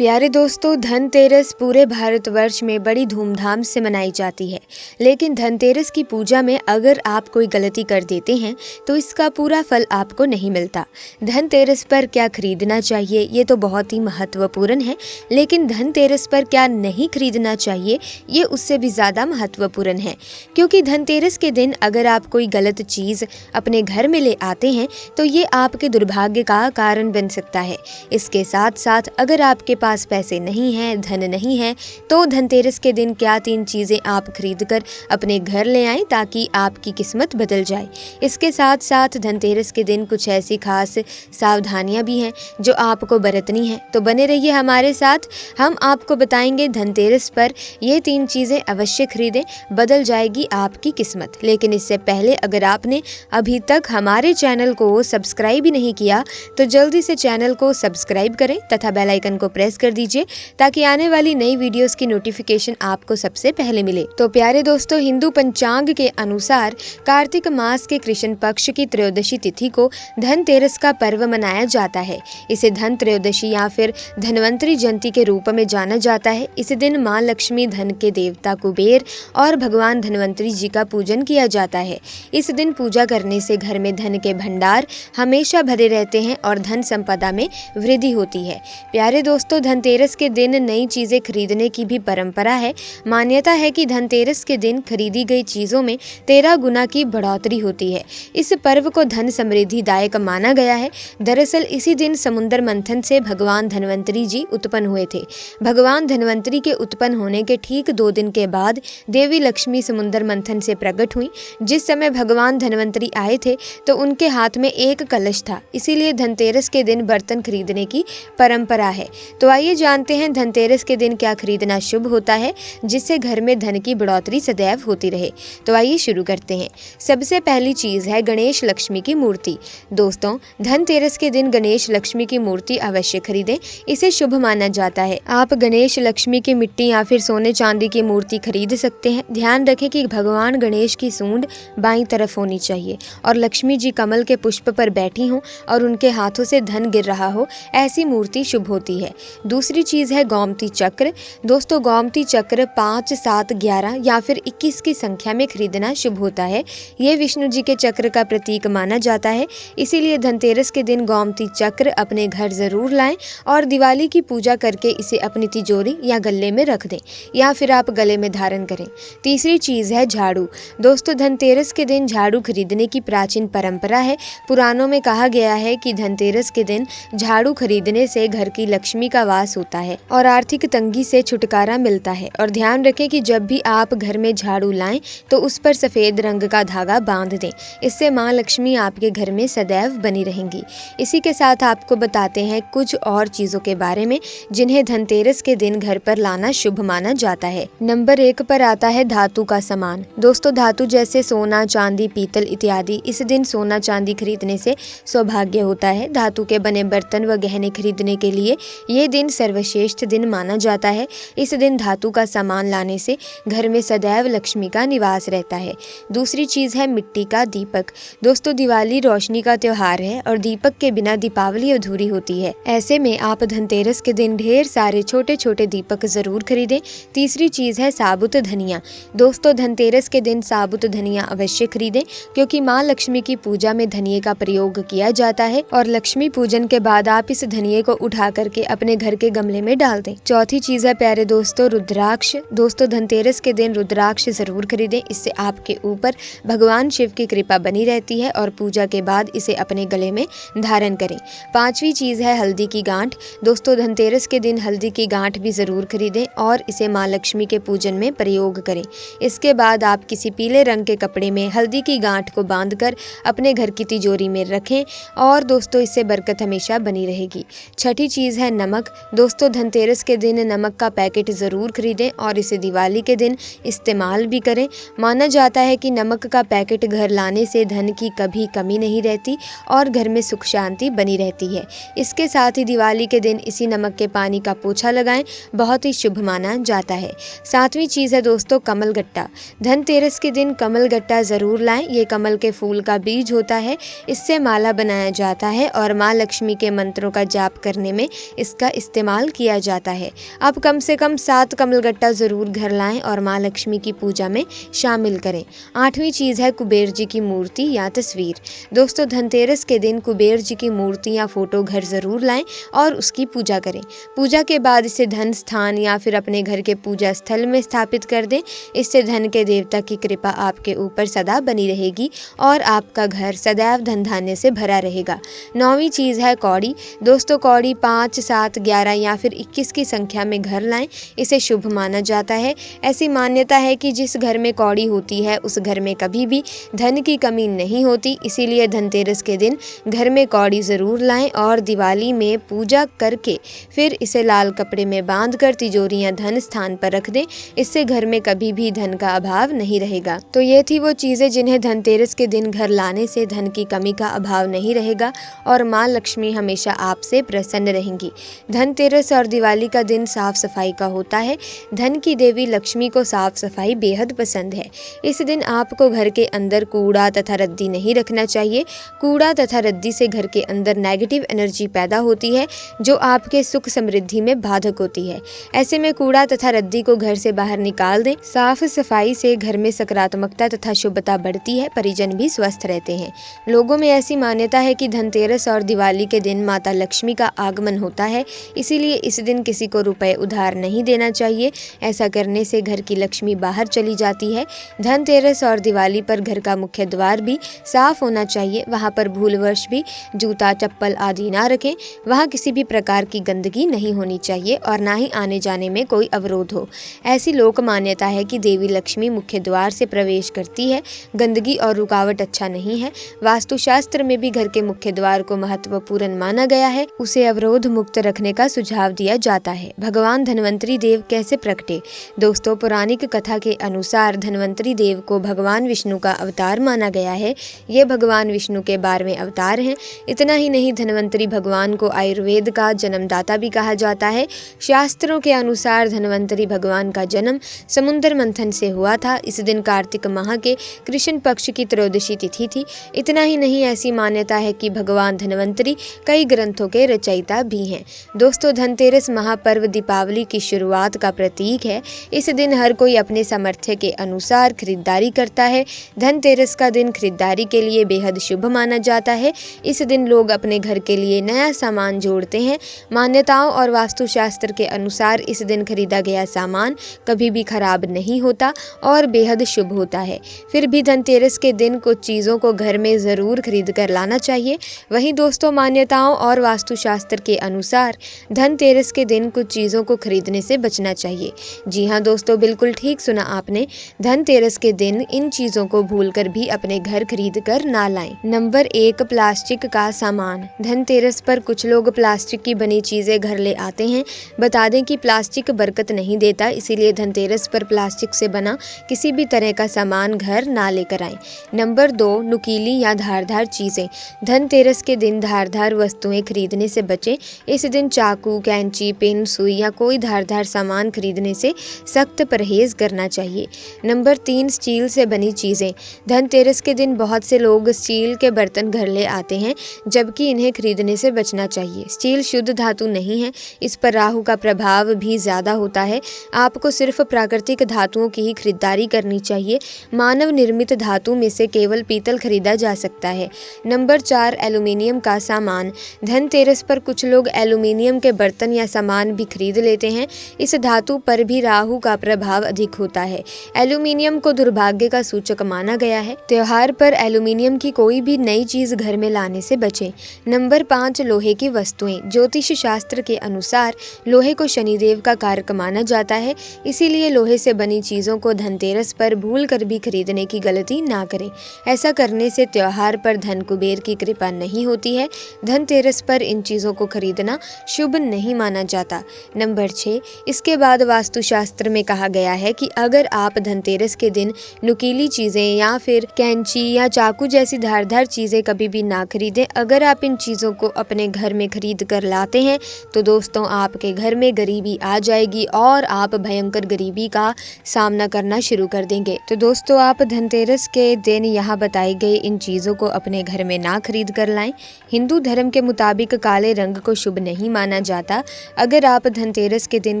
प्यारे दोस्तों, धनतेरस पूरे भारतवर्ष में बड़ी धूमधाम से मनाई जाती है। लेकिन धनतेरस की पूजा में अगर आप कोई गलती कर देते हैं तो इसका पूरा फल आपको नहीं मिलता। धनतेरस पर क्या खरीदना चाहिए ये तो बहुत ही महत्वपूर्ण है, लेकिन धनतेरस पर क्या नहीं खरीदना चाहिए ये उससे भी ज़्यादा महत्वपूर्ण है। क्योंकि धनतेरस के दिन अगर आप कोई गलत चीज़ अपने घर में ले आते हैं तो ये आपके दुर्भाग्य का कारण बन सकता है। इसके साथ साथ अगर आपके पास पैसे नहीं हैं, धन नहीं है, तो धनतेरस के दिन क्या 3 चीज़ें आप खरीद कर अपने घर ले आएं ताकि आपकी किस्मत बदल जाए। इसके साथ साथ धनतेरस के दिन कुछ ऐसी खास सावधानियां भी हैं जो आपको बरतनी है। तो बने रहिए हमारे साथ, हम आपको बताएंगे धनतेरस पर ये 3 चीज़ें अवश्य खरीदें, बदल जाएगी आपकी किस्मत। लेकिन इससे पहले अगर आपने अभी तक हमारे चैनल को सब्सक्राइब ही नहीं किया तो जल्दी से चैनल को सब्सक्राइब करें तथा बेल आइकन को प्रेस कर दीजिए ताकि आने वाली नई वीडियोस की नोटिफिकेशन आपको सबसे पहले मिले। तो प्यारे दोस्तों, हिंदू पंचांग के अनुसार कार्तिक मास के कृष्ण पक्ष की त्रयोदशी तिथि को धनतेरस का पर्व मनाया जाता है। इसे धन त्रयोदशी या फिर धनवंतरी जयंती के रूप में जाना जाता है। इस दिन माँ लक्ष्मी, धन के देवता कुबेर और भगवान धनवंतरी जी का पूजन किया जाता है। इस दिन पूजा करने से घर में धन के भंडार हमेशा भरे रहते हैं और धन संपदा में वृद्धि होती है। प्यारे दोस्तों, धनतेरस के दिन नई चीज़ें खरीदने की भी परंपरा है। मान्यता है कि धनतेरस के दिन खरीदी गई चीज़ों में 13 गुना की बढ़ोतरी होती है। इस पर्व को धन समृद्धि दायक माना गया है। दरअसल इसी दिन समुद्र मंथन से भगवान धनवंतरी जी उत्पन्न हुए थे। भगवान धनवंतरी के उत्पन्न होने के ठीक 2 दिन के बाद देवी लक्ष्मी समुद्र मंथन से प्रकट हुई। जिस समय भगवान धनवंतरी आए थे तो उनके हाथ में एक कलश था, इसीलिए धनतेरस के दिन बर्तन खरीदने की परंपरा है। तो आइए जानते हैं धनतेरस के दिन क्या खरीदना शुभ होता है जिससे घर में धन की बढ़ोतरी सदैव होती रहे। तो आइए शुरू करते हैं। सबसे पहली चीज़ है गणेश लक्ष्मी की मूर्ति। दोस्तों, धनतेरस के दिन गणेश लक्ष्मी की मूर्ति अवश्य खरीदें, इसे शुभ माना जाता है। आप गणेश लक्ष्मी की मिट्टी या फिर सोने चांदी की मूर्ति खरीद सकते हैं। ध्यान रखें कि भगवान गणेश की सूंड बाईं तरफ होनी चाहिए और लक्ष्मी जी कमल के पुष्प पर बैठी हों और उनके हाथों से धन गिर रहा हो, ऐसी मूर्ति शुभ होती है। दूसरी चीज़ है गोमती चक्र। दोस्तों, गोमती चक्र 5, 7, 11 या फिर 21 की संख्या में खरीदना शुभ होता है। ये विष्णु जी के चक्र का प्रतीक माना जाता है, इसीलिए धनतेरस के दिन गोमती चक्र अपने घर जरूर लाएं और दिवाली की पूजा करके इसे अपनी तिजोरी या गले में रख दें या फिर आप गले में धारण करें। तीसरी चीज़ है झाड़ू। दोस्तों, धनतेरस के दिन झाड़ू खरीदने की प्राचीन परंपरा है। पुराणों में कहा गया है कि धनतेरस के दिन झाड़ू खरीदने से घर की लक्ष्मी का वास होता है और आर्थिक तंगी से छुटकारा मिलता है। और ध्यान रखें कि जब भी आप घर में झाड़ू लाएं तो उस पर सफेद रंग का धागा बांध दें, इससे माँ लक्ष्मी आपके घर में सदैव बनी रहेंगी। इसी के साथ आपको बताते हैं कुछ और चीजों के बारे में जिन्हें धनतेरस के दिन घर पर लाना शुभ माना जाता है। नंबर 1 पर आता है धातु का सामान। दोस्तों, धातु जैसे सोना, चांदी, पीतल इत्यादि, इस दिन सोना चांदी खरीदने से सौभाग्य होता है। धातु के बने बर्तन व गहने खरीदने के लिए ये दिन सर्वश्रेष्ठ दिन माना जाता है। इस दिन धातु का सामान लाने से घर में सदैव लक्ष्मी का निवास रहता है। दूसरी चीज़ है मिट्टी का दीपक। दोस्तों, दिवाली रोशनी का त्योहार है और दीपक के बिना दीपावली अधूरी होती है। ऐसे में आप धनतेरस के दिन ढेर सारे छोटे छोटे दीपक जरूर खरीदें। तीसरी चीज़ है साबुत धनिया। दोस्तों, धनतेरस के दिन साबुत धनिया अवश्य खरीदें क्योंकि माँ लक्ष्मी की पूजा में धनिये का प्रयोग किया जाता है और लक्ष्मी पूजन के बाद आप इस धनिये को उठा करके अपने घर के गमले में डाल दें। चौथी चीज़ है प्यारे दोस्तों रुद्राक्ष। दोस्तों, धनतेरस के दिन रुद्राक्ष जरूर खरीदें, इससे आपके ऊपर भगवान शिव की कृपा बनी रहती है और पूजा के बाद इसे अपने गले में धारण करें। पांचवी चीज़ है हल्दी की गांठ। दोस्तों, धनतेरस के दिन हल्दी की गांठ भी जरूर खरीदें और इसे माँ लक्ष्मी के पूजन में प्रयोग करें। इसके बाद आप किसी पीले रंग के कपड़े में हल्दी की गांठ को बांधकर अपने घर की तिजोरी में रखें और दोस्तों इससे बरकत हमेशा बनी रहेगी। छठी चीज़ है नमक। दोस्तों, धनतेरस के दिन नमक का पैकेट ज़रूर खरीदें और इसे दिवाली के दिन इस्तेमाल भी करें। माना जाता है कि नमक का पैकेट घर लाने से धन की कभी कमी नहीं रहती और घर में सुख शांति बनी रहती है। इसके साथ ही दिवाली के दिन इसी नमक के पानी का पोछा लगाएं, बहुत ही शुभ माना जाता है। सातवीं चीज़ है दोस्तों कमल गट्टा। धनतेरस के दिन कमल गट्टा ज़रूर लाएं। ये कमल के फूल का बीज होता है, इससे माला बनाया जाता है और माँ लक्ष्मी के मंत्रों का जाप करने में इसका इस्तेमाल किया जाता है। आप कम से कम 7 कमलगट्टा ज़रूर घर लाएं और माँ लक्ष्मी की पूजा में शामिल करें। 8वीं चीज़ है कुबेर जी की मूर्ति या तस्वीर। दोस्तों, धनतेरस के दिन कुबेर जी की मूर्ति या फोटो घर ज़रूर लाएं और उसकी पूजा करें। पूजा के बाद इसे धन स्थान या फिर अपने घर के पूजा स्थल में स्थापित कर दें। इससे धन के देवता की कृपा आपके ऊपर सदा बनी रहेगी और आपका घर सदैव धन धान्य से भरा रहेगा। 9वीं चीज़ है कौड़ी। दोस्तों, कौड़ी 5, 7, 11 या फिर 21 की संख्या में घर लाएं। इसे शुभ माना जाता है। ऐसी मान्यता है कि जिस घर में कौड़ी होती है उस घर में कभी भी धन की कमी नहीं होती। इसीलिए धनतेरस के दिन घर में कौड़ी ज़रूर लाएं और दिवाली में पूजा करके फिर इसे लाल कपड़े में बांधकर तिजोरी या धन स्थान पर रख दें। इससे घर में कभी भी धन का अभाव नहीं रहेगा। तो ये थी वो चीज़ें जिन्हें धनतेरस के दिन घर लाने से धन की कमी का अभाव नहीं रहेगा और माँ लक्ष्मी हमेशा आपसे प्रसन्न रहेंगी। धनतेरस और दिवाली का दिन साफ सफाई का होता है। धन की देवी लक्ष्मी को साफ सफाई बेहद पसंद है। इस दिन आपको घर के अंदर कूड़ा तथा रद्दी नहीं रखना चाहिए। कूड़ा तथा रद्दी से घर के अंदर नेगेटिव एनर्जी पैदा होती है जो आपके सुख समृद्धि में बाधक होती है। ऐसे में कूड़ा तथा रद्दी को घर से बाहर निकाल दें। साफ सफाई से घर में सकारात्मकता तथा शुभता बढ़ती है, परिजन भी स्वस्थ रहते हैं। लोगों में ऐसी मान्यता है कि धनतेरस और दिवाली के दिन माता लक्ष्मी का आगमन होता है, इसीलिए इस दिन किसी को रुपए उधार नहीं देना चाहिए। ऐसा करने से घर की लक्ष्मी बाहर चली जाती है। धनतेरस और दिवाली पर घर का मुख्य द्वार भी साफ होना चाहिए। वहाँ पर भूलवश भी जूता चप्पल आदि ना रखें। वहाँ किसी भी प्रकार की गंदगी नहीं होनी चाहिए और ना ही आने जाने में कोई अवरोध हो। ऐसी लोक मान्यता है कि देवी लक्ष्मी मुख्य द्वार से प्रवेश करती है। गंदगी और रुकावट अच्छा नहीं है। वास्तुशास्त्र में भी घर के मुख्य द्वार को महत्वपूर्ण माना गया है। उसे अवरोध मुक्त रखने का सुझाव दिया जाता है। भगवान धन्वंतरी देव कैसे प्रकटे? दोस्तों, पौराणिक कथा के अनुसार धन्वंतरी देव को भगवान विष्णु का अवतार माना गया है। ये भगवान विष्णु के 12वें अवतार हैं। इतना ही नहीं, धन्वंतरी भगवान को आयुर्वेद का जन्मदाता भी कहा जाता है। शास्त्रों के अनुसार धन्वंतरी भगवान का जन्म समुद्र मंथन से हुआ था। इस दिन कार्तिक माह के कृष्ण पक्ष की त्रयोदशी तिथि थी। इतना ही नहीं, ऐसी मान्यता है कि भगवान धन्वंतरी कई ग्रंथों के रचयिता भी हैं। दोस्तों, धनतेरस महापर्व दीपावली की शुरुआत का प्रतीक है। इस दिन हर कोई अपने सामर्थ्य के अनुसार खरीदारी करता है। धनतेरस का दिन खरीदारी के लिए बेहद शुभ माना जाता है। इस दिन लोग अपने घर के लिए नया सामान जोड़ते हैं। मान्यताओं और वास्तुशास्त्र के अनुसार इस दिन खरीदा गया सामान कभी भी खराब नहीं होता और बेहद शुभ होता है। फिर भी धनतेरस के दिन कुछ चीज़ों को घर में ज़रूर खरीद कर लाना चाहिए। वहीं दोस्तों, मान्यताओं और वास्तुशास्त्र के अनुसार धनतेरस के दिन कुछ चीज़ों को खरीदने से बचना चाहिए। जी हाँ दोस्तों, बिल्कुल ठीक सुना आपने। धनतेरस के दिन इन चीज़ों को भूलकर भी अपने घर खरीद कर ना लाएं। नंबर 1, प्लास्टिक का सामान। धनतेरस पर कुछ लोग प्लास्टिक की बनी चीज़ें घर ले आते हैं। बता दें कि प्लास्टिक बरकत नहीं देता, इसीलिए धनतेरस पर प्लास्टिक से बना किसी भी तरह का सामान घर ना लेकर आएं। नंबर 2, नुकीली या धारदार चीज़ें। धनतेरस के दिन धारदार वस्तुएं खरीदने से बचें। इस दिन चाकू, कैंची, पेन, सुई या कोई धारदार सामान खरीदने से सख्त परहेज करना चाहिए। नंबर 3, स्टील से बनी चीज़ें। धनतेरस के दिन बहुत से लोग स्टील के बर्तन घर ले आते हैं, जबकि इन्हें खरीदने से बचना चाहिए। स्टील शुद्ध धातु नहीं है, इस पर राहु का प्रभाव भी ज़्यादा होता है। आपको सिर्फ प्राकृतिक धातुओं की ही खरीदारी करनी चाहिए। मानव निर्मित धातु में से केवल पीतल खरीदा जा सकता है। नंबर 4, एल्यूमिनियम का सामान। धनतेरस पर कुछ लोग एल्यूमिनियम के बर्तन या सामान भी खरीद लेते हैं। इस धातु पर भी राहु का प्रभाव अधिक होता है। एल्यूमिनियम को दुर्भाग्य का सूचक माना गया है। त्योहार पर एल्यूमिनियम की कोई भी नई चीज़ घर में लाने से बचें। नंबर 5, लोहे की वस्तुएं। ज्योतिष शास्त्र के अनुसार लोहे को शनिदेव का कारक माना जाता है, इसीलिए लोहे से बनी चीज़ों को धनतेरस पर भूल कर भी खरीदने की गलती ना करें। ऐसा करने से त्योहार पर धन कुबेर की कृपा नहीं होती है। धनतेरस पर इन चीज़ों को खरीदना शुभ नहीं माना जाता। नंबर 6, इसके बाद वास्तुशास्त्र में कहा गया है कि अगर आप धनतेरस के दिन नुकीली चीज़ें या फिर कैंची या चाकू जैसी धारदार चीज़ें कभी भी ना खरीदें। अगर आप इन चीज़ों को अपने घर में खरीद कर लाते हैं तो दोस्तों, आपके घर में गरीबी आ जाएगी और आप भयंकर गरीबी का सामना करना शुरू कर देंगे। तो दोस्तों, आप धनतेरस के दिन यहाँ बताई गई इन चीज़ों को अपने घर में ना खरीद कर लाएं। हिंदू धर्म के मुताबिक काले रंग को शुभ नहीं माना माना जाता। अगर आप धनतेरस के दिन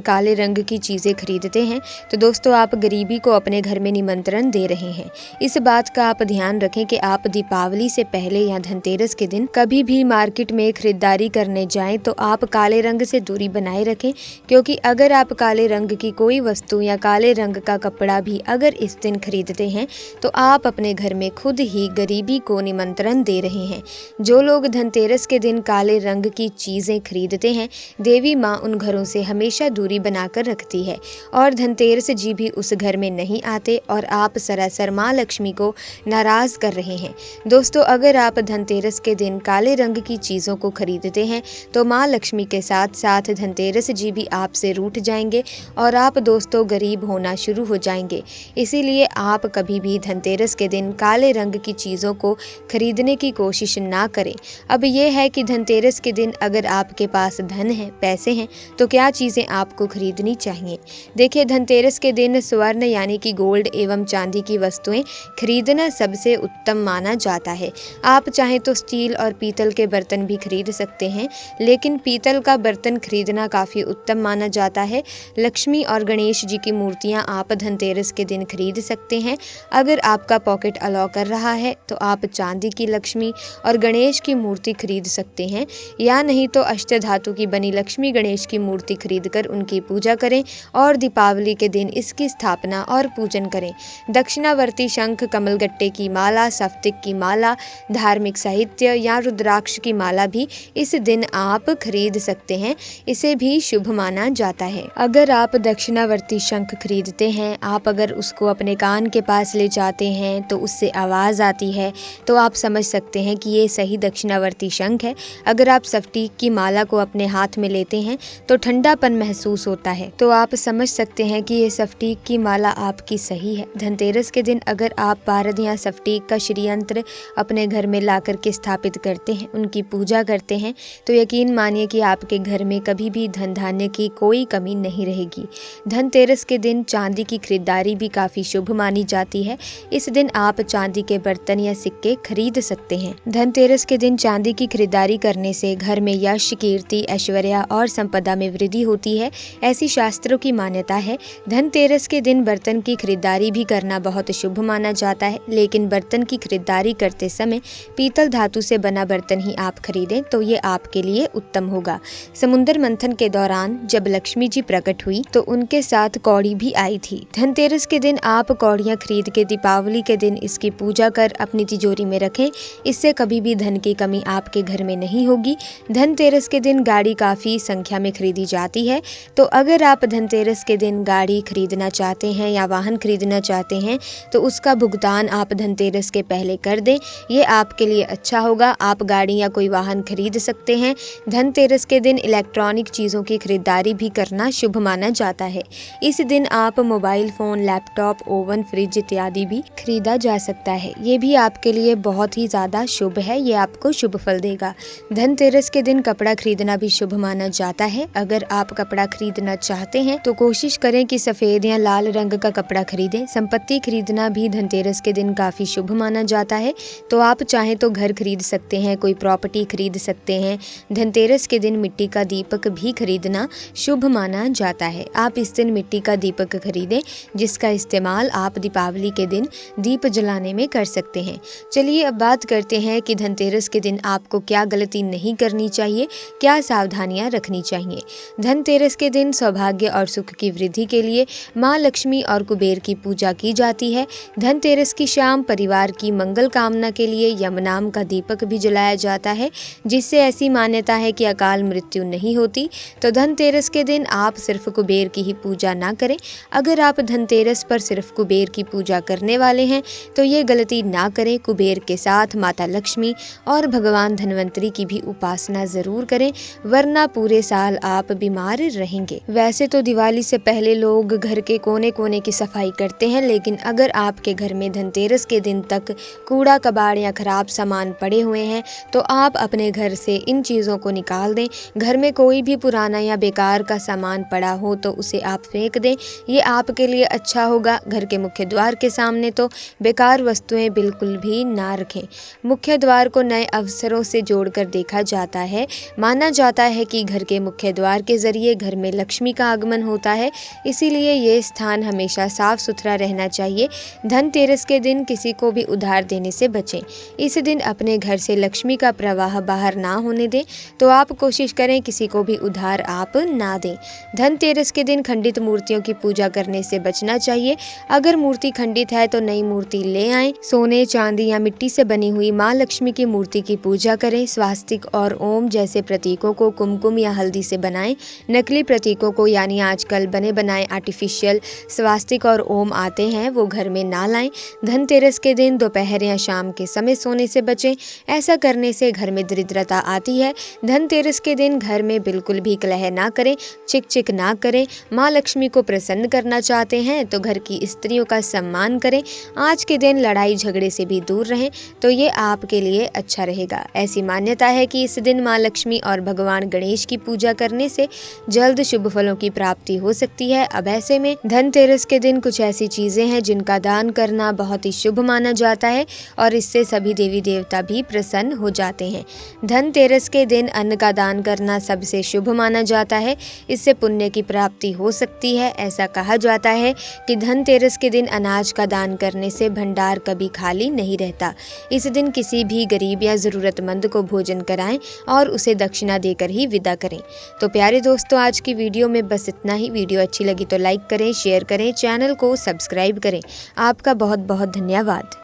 काले रंग की चीज़ें खरीदते हैं तो दोस्तों आप गरीबी को अपने घर में निमंत्रण दे रहे हैं। इस बात का आप ध्यान रखें कि आप दीपावली से पहले या धनतेरस के दिन कभी भी मार्केट में खरीदारी करने जाएं तो आप काले रंग से दूरी बनाए रखें, क्योंकि अगर आप काले रंग की कोई वस्तु या काले रंग का कपड़ा भी अगर इस दिन खरीदते हैं तो आप अपने घर में खुद ही गरीबी को निमंत्रण दे रहे हैं। जो लोग धनतेरस के दिन काले रंग की चीज़ें खरीदते हैं, देवी माँ उन घरों से हमेशा दूरी बनाकर रखती है और धनतेरस जी भी उस घर में नहीं आते और आप सरासर माँ लक्ष्मी को नाराज़ कर रहे हैं। दोस्तों अगर आप धनतेरस के दिन काले रंग की चीज़ों को खरीदते हैं तो माँ लक्ष्मी के साथ साथ धनतेरस जी भी आपसे रूठ जाएंगे और आप दोस्तों गरीब होना शुरू हो जाएंगे। इसीलिए आप कभी भी धनतेरस के दिन काले रंग की चीज़ों को खरीदने की कोशिश ना करें। अब ये है कि धनतेरस के दिन अगर आपके पास धन है, पैसे हैं, तो क्या चीज़ें आपको खरीदनी चाहिए। देखिए धनतेरस के दिन स्वर्ण यानी कि गोल्ड एवं चांदी की वस्तुएं खरीदना सबसे उत्तम माना जाता है। आप चाहें तो स्टील और पीतल के बर्तन भी खरीद सकते हैं, लेकिन पीतल का बर्तन खरीदना काफ़ी उत्तम माना जाता है। लक्ष्मी और गणेश जी की मूर्तियाँ आप धनतेरस के दिन खरीद सकते हैं। अगर आपका पॉकेट अलाउ कर रहा है तो आप चांदी की लक्ष्मी और गणेश की मूर्ति खरीद सकते हैं, या नहीं तो अष्टधातु की बनी लक्ष्मी गणेश की मूर्ति खरीदकर उनकी पूजा करें और दीपावली के दिन इसकी स्थापना और पूजन करें। दक्षिणावर्ती शंख, कमलगट्टे की माला, सफ्तिक की माला, धार्मिक साहित्य या रुद्राक्ष की माला भी इस दिन आप खरीद सकते हैं। इसे भी शुभ माना जाता है। अगर आप दक्षिणावर्ती शंख खरीदते हैं, आप अगर उसको अपने कान के पास ले जाते हैं तो उससे आवाज़ आती है, तो आप समझ सकते हैं कि ये सही दक्षिणावर्ती शंख है। अगर आप सफ्तीक की माला को अपने हाथ में लेते हैं तो ठंडापन महसूस होता है, तो आप समझ सकते हैं कि ये सफ्तीक की माला आपकी सही है। धनतेरस के दिन अगर आप पारद या सफ्तीक का श्रीयंत्र अपने घर में ला करके स्थापित करते हैं, उनकी पूजा करते हैं, तो यकीन मानिए कि आपके घर में कभी भी धन धान्य की कोई कमी नहीं रहेगी। धनतेरस के दिन चांदी की खरीदारी भी काफ़ी शुभ मानी जाती है। इस दिन आप चांदी के बर्तन या सिक्के खरीद सकते हैं। धनतेरस के दिन चांदी की खरीदारी करने से घर में यश, कीर्ति, ऐश्वर्य और संपदा में वृद्धि होती है, ऐसी शास्त्रों की मान्यता है। धनतेरस के दिन बर्तन की खरीदारी भी करना बहुत शुभ माना जाता है, लेकिन बर्तन की खरीदारी करते समय पीतल धातु से बना बर्तन ही आप खरीदें तो ये आपके लिए उत्तम होगा। समुद्र मंथन के दौरान जब लक्ष्मी जी प्रकट हुई तो उनके साथ कौड़ी भी आई थी। धनतेरस के दिन आप कौड़ियाँ खरीद के दीपावली के दिन इसकी पूजा कर अपनी तिजोरी में रखें। इससे कभी भी धन की कमी आपके घर में नहीं होगी। धनतेरस के दिन गाड़ी काफ़ी संख्या में खरीदी जाती है, तो अगर आप धनतेरस के दिन गाड़ी खरीदना चाहते हैं या वाहन खरीदना चाहते हैं तो उसका भुगतान आप धनतेरस के पहले कर दें। ये आपके लिए अच्छा होगा। आप गाड़ी या कोई वाहन खरीद सकते हैं। धनतेरस के दिन इलेक्ट्रॉनिक चीज़ों की खरीदारी भी करना शुभ माना जाता है। इस दिन आप mobile phone, laptop, oven, fridge इत्यादि भी खरीदा जा सकता है। ये भी आपके लिए बहुत ही ज़्यादा शुभ है, ये आपको शुभ फल देगा। धनतेरस के दिन कपड़ा खरीदना भी शुभ माना जाता है। अगर आप कपड़ा खरीदना चाहते हैं तो कोशिश करें कि सफ़ेद या लाल रंग का कपड़ा खरीदें। संपत्ति खरीदना भी धनतेरस के दिन काफ़ी शुभ माना जाता है, तो आप चाहें तो घर खरीद सकते हैं, कोई प्रॉपर्टी खरीद सकते हैं। धनतेरस के दिन मिट्टी का दीपक भी खरीदना शुभ माना जाता है। आप इस दिन मिट्टी का दीपक खरीदें, जिसका इस्तेमाल आप दीपावली के दिन दीप जलाने में कर सकते हैं। चलिए अब बात करते हैं कि धनतेरस के दिन आपको क्या गलती नहीं करनी चाहिए, क्या सावधानियां रखनी चाहिए। धनतेरस के दिन सौभाग्य और सुख की वृद्धि के लिए माँ लक्ष्मी और कुबेर की पूजा की जाती है। धनतेरस की शाम परिवार की मंगल कामना के लिए यम नाम का दीपक भी जलाया जाता है, जिससे ऐसी मान्यता है कि अकाल मृत्यु नहीं होती। तो धनतेरस के दिन आप सिर्फ कुबेर की ही पूजा ना करें। अगर आप धनतेरस पर सिर्फ कुबेर की पूजा करने वाले हैं तो ये गलती ना करें। कुबेर के साथ माता लक्ष्मी और भगवान धन्वंतरी की भी उपासना ज़रूर करें, वरना पूरे साल आप बीमार रहेंगे। वैसे तो दिवाली से पहले लोग घर के कोने कोने की सफाई करते हैं, लेकिन अगर आपके घर में धनतेरस के दिन तक कूड़ा कबाड़ या खराब सामान पड़े हुए हैं तो आप अपने घर से इन चीज़ों को निकाल दें। घर में कोई भी पुराना या बेकार का सामान पड़ा हो तो उसे आप फेंक दें, ये आपके लिए अच्छा होगा। घर के मुख्य द्वार के सामने तो बेकार वस्तुएं बिल्कुल भी ना रखें। मुख्य द्वार को नए अवसरों से जोड़कर देखा जाता है। माना जाता जाता है कि घर के मुख्य द्वार के जरिए घर में लक्ष्मी का आगमन होता है, इसीलिए ये स्थान हमेशा साफ सुथरा रहना चाहिए। धनतेरस के दिन किसी को भी उधार देने से बचें। इस दिन अपने घर से लक्ष्मी का प्रवाह बाहर ना होने दें, तो आप कोशिश करें किसी को भी उधार आप ना दें। धनतेरस के दिन खंडित मूर्तियों की पूजा करने से बचना चाहिए। अगर मूर्ति खंडित है तो नई मूर्ति ले आएं। सोने, चांदी या मिट्टी से बनी हुई माँ लक्ष्मी की मूर्ति की पूजा करें। स्वास्तिक और ओम जैसे प्रतीकों को कुमकुम या हल्दी से बनाएं। नकली प्रतीकों को यानी आजकल बने बनाए आर्टिफिशियल स्वास्तिक और ओम आते हैं वो घर में ना लाएं। धनतेरस के दिन दोपहर या शाम के समय सोने से बचें, ऐसा करने से घर में दरिद्रता आती है। धनतेरस के दिन घर में बिल्कुल भी कलह ना करें, चिक चिक ना करें। माँ लक्ष्मी को प्रसन्न करना चाहते हैं तो घर की स्त्रियों का सम्मान करें। आज के दिन लड़ाई झगड़े से भी दूर रहें तो ये आपके लिए अच्छा रहेगा। ऐसी मान्यता है कि इस दिन माँ लक्ष्मी और भगवान गणेश की पूजा करने से जल्द शुभ फलों की प्राप्ति हो सकती है। अब ऐसे में धनतेरस के दिन कुछ ऐसी चीजें हैं जिनका दान करना बहुत ही शुभ माना जाता है और इससे सभी देवी देवता भी प्रसन्न हो जाते हैं। धनतेरस के दिन अन्न का दान करना सबसे शुभ माना जाता है, इससे पुण्य की प्राप्ति हो सकती है। ऐसा कहा जाता है कि धनतेरस के दिन अनाज का दान करने से भंडार कभी खाली नहीं रहता। इस दिन किसी भी गरीब या जरूरतमंद को भोजन कराएं और उसे दक्षिणा देकर ही विदा करें। तो प्यारे दोस्तों, आज की वीडियो में बस इतना ही। वीडियो अच्छी लगी तो लाइक करें, शेयर करें, चैनल को सब्सक्राइब करें। आपका बहुत बहुत धन्यवाद।